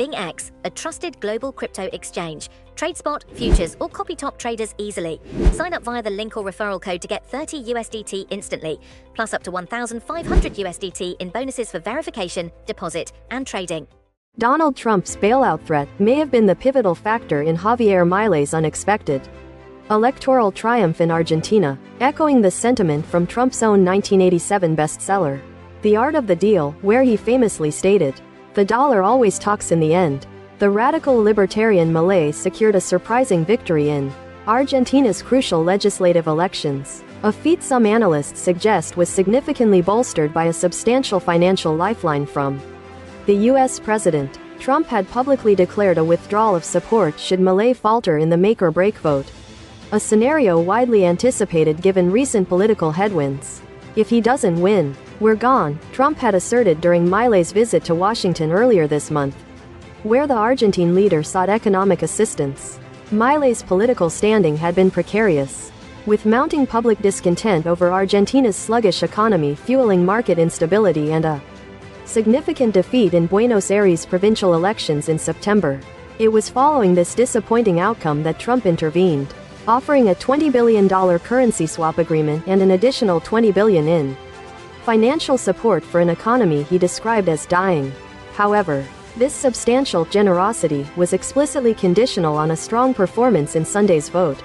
BingX, a trusted global crypto exchange. Trade spot, futures, or copy top traders easily. Sign up via the link or referral code to get 30 USDT instantly, plus up to 1,500 USDT in bonuses for verification, deposit, and trading. Donald Trump's bailout threat may have been the pivotal factor in Javier Milei's unexpected electoral triumph in Argentina, echoing the sentiment from Trump's own 1987 bestseller, The Art of the Deal, where he famously stated, "The dollar always talks in the end." The radical libertarian Milei secured a surprising victory in Argentina's crucial legislative elections, a feat some analysts suggest was significantly bolstered by a substantial financial lifeline from the U.S. president. Trump had publicly declared a withdrawal of support should Milei falter in the make-or-break vote, a scenario widely anticipated given recent political headwinds. "If he doesn't win, we're gone," Trump had asserted during Milei's visit to Washington earlier this month, where the Argentine leader sought economic assistance. Milei's political standing had been precarious, with mounting public discontent over Argentina's sluggish economy fueling market instability and a significant defeat in Buenos Aires provincial elections in September. It was following this disappointing outcome that Trump intervened, offering a $20 billion currency swap agreement and an additional $20 billion in financial support for an economy he described as dying. However, this substantial generosity was explicitly conditional on a strong performance in Sunday's vote.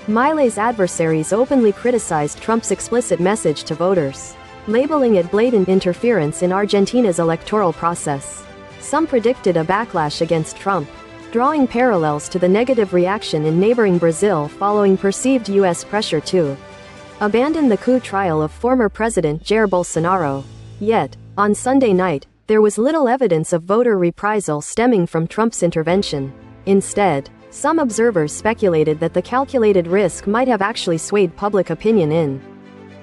Milei's adversaries openly criticized Trump's explicit message to voters, labeling it blatant interference in Argentina's electoral process. Some predicted a backlash against Trump, drawing parallels to the negative reaction in neighboring Brazil following perceived U.S. pressure to abandon the coup trial of former President Jair Bolsonaro. Yet, on Sunday night, there was little evidence of voter reprisal stemming from Trump's intervention. Instead, some observers speculated that the calculated risk might have actually swayed public opinion in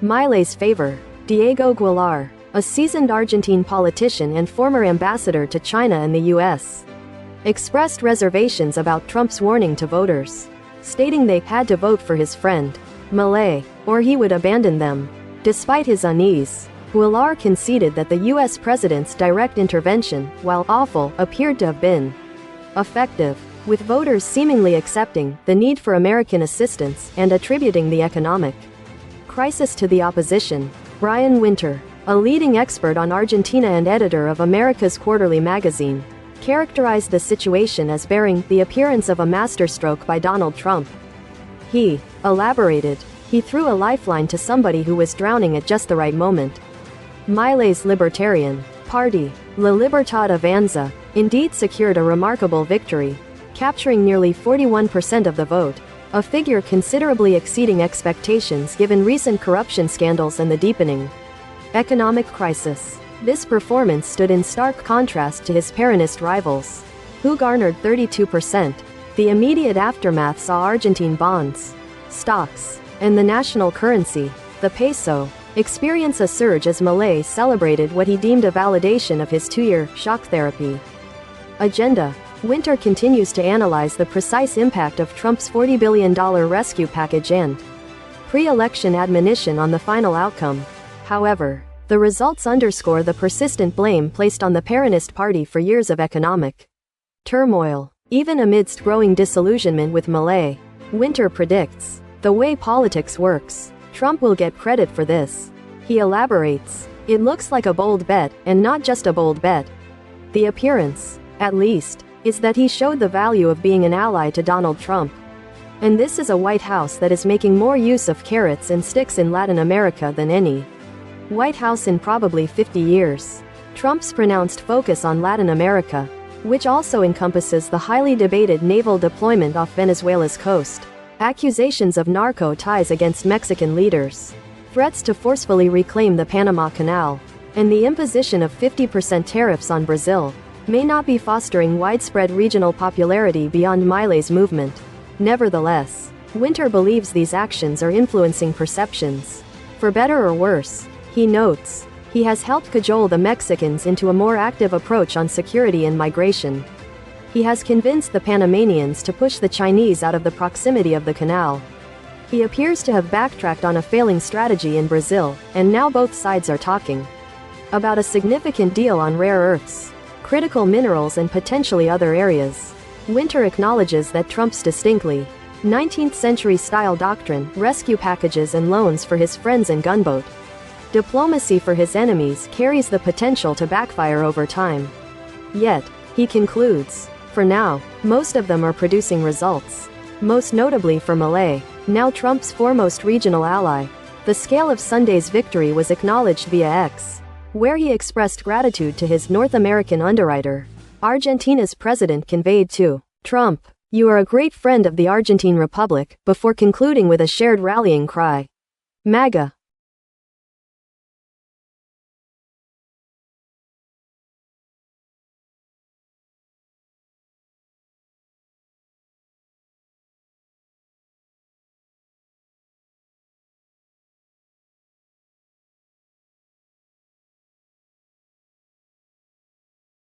Milei's favor. Diego Aguilar, a seasoned Argentine politician and former ambassador to China and the U.S., expressed reservations about Trump's warning to voters, stating they had to vote for his friend Milei, or he would abandon them. Despite his unease, Aguilar conceded that the U.S. president's direct intervention, while awful, appeared to have been effective, with voters seemingly accepting the need for American assistance and attributing the economic crisis to the opposition. Brian Winter, a leading expert on Argentina and editor of America's Quarterly magazine, characterized the situation as bearing the appearance of a masterstroke by Donald Trump. He elaborated, "He threw a lifeline to somebody who was drowning at just the right moment." Milei's Libertarian Party, La Libertad Avanza, indeed secured a remarkable victory, capturing nearly 41% of the vote, a figure considerably exceeding expectations given recent corruption scandals and the deepening economic crisis. This performance stood in stark contrast to his Peronist rivals, who garnered 32%. The immediate aftermath saw Argentine bonds, stocks, and the national currency, the peso, experience a surge as Milei celebrated what he deemed a validation of his two-year shock therapy agenda. Winter continues to analyze the precise impact of Trump's $40 billion rescue package and pre-election admonition on the final outcome. However, the results underscore the persistent blame placed on the Peronist Party for years of economic turmoil. Even amidst growing disillusionment with Milei, Winter predicts, the way politics works, Trump will get credit for this. He elaborates, "It looks like a bold bet, and not just a bold bet. The appearance, at least, is that he showed the value of being an ally to Donald Trump. And this is a White House that is making more use of carrots and sticks in Latin America than any White House in probably 50 years. Trump's pronounced focus on Latin America, which also encompasses the highly debated naval deployment off Venezuela's coast, accusations of narco ties against Mexican leaders, threats to forcefully reclaim the Panama Canal, and the imposition of 50% tariffs on Brazil, may not be fostering widespread regional popularity beyond Milei's movement. Nevertheless, Winter believes these actions are influencing perceptions. For better or worse, he notes, he has helped cajole the Mexicans into a more active approach on security and migration. He has convinced the Panamanians to push the Chinese out of the proximity of the canal. He appears to have backtracked on a failing strategy in Brazil, and now both sides are talking about a significant deal on rare earths. critical minerals and potentially other areas. Winter acknowledges that Trump's distinctly 19th century style doctrine, rescue packages and loans for his friends and gunboat diplomacy for his enemies, carries the potential to backfire over time. Yet, he concludes, for now, most of them are producing results. Most notably for Milei, now Trump's foremost regional ally. The scale of Sunday's victory was acknowledged via X, where he expressed gratitude to his North American underwriter. Argentina's president conveyed to Trump, "You are a great friend of the Argentine Republic," before concluding with a shared rallying cry. MAGA.